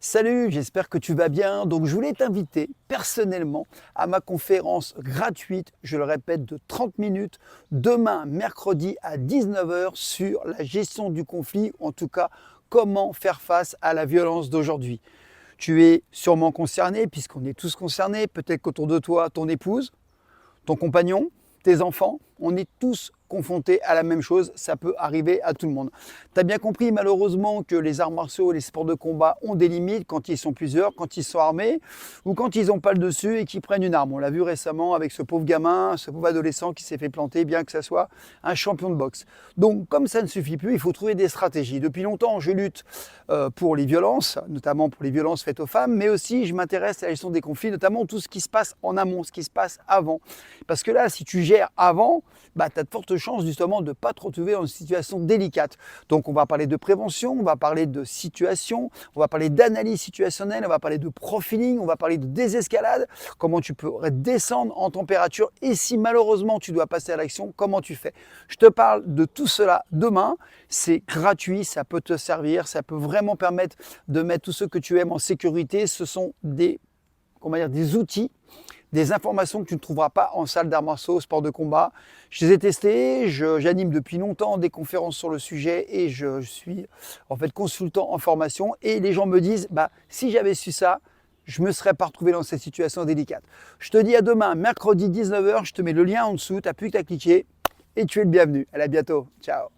Salut, j'espère que tu vas bien. Donc, je voulais t'inviter personnellement à ma conférence gratuite, je le répète, de 30 minutes, demain, mercredi à 19 heures sur la gestion du conflit, ou en tout cas, comment faire face à la violence d'aujourd'hui. Tu es sûrement concerné, puisqu'on est tous concernés, peut-être qu'autour de toi, ton épouse, ton compagnon, tes enfants, on est tous confrontés à la même chose, ça peut arriver à tout le monde. Tu as bien compris malheureusement que les arts martiaux et les sports de combat ont des limites quand ils sont plusieurs, quand ils sont armés ou quand ils n'ont pas le dessus et qu'ils prennent une arme. On l'a vu récemment avec ce pauvre gamin, ce pauvre adolescent qui s'est fait planter bien que ça soit un champion de boxe. Donc comme ça ne suffit plus, il faut trouver des stratégies. Depuis longtemps, je lutte pour les violences, notamment pour les violences faites aux femmes, mais aussi je m'intéresse à la gestion des conflits, notamment tout ce qui se passe en amont, ce qui se passe avant. Parce que là, si tu gères avant, tu as de fortes chances justement de ne pas te retrouver dans une situation délicate. Donc on va parler de prévention, on va parler de situation, on va parler d'analyse situationnelle, on va parler de profiling, on va parler de désescalade, comment tu peux descendre en température et si malheureusement tu dois passer à l'action, comment tu fais. Je te parle de tout cela demain, c'est gratuit, ça peut te servir, ça peut vraiment permettre de mettre tout ce que tu aimes en sécurité. Ce sont des outils, des informations que tu ne trouveras pas en salle d'arts martiaux, sport de combat. Je les ai testés, j'anime depuis longtemps des conférences sur le sujet et je suis en fait consultant en formation et les gens me disent si j'avais su ça, je ne me serais pas retrouvé dans cette situation délicate. Je te dis à demain, mercredi 19 heures, je te mets le lien en dessous, tu n'as plus qu'à cliquer et tu es le bienvenu. Allez, à bientôt. Ciao.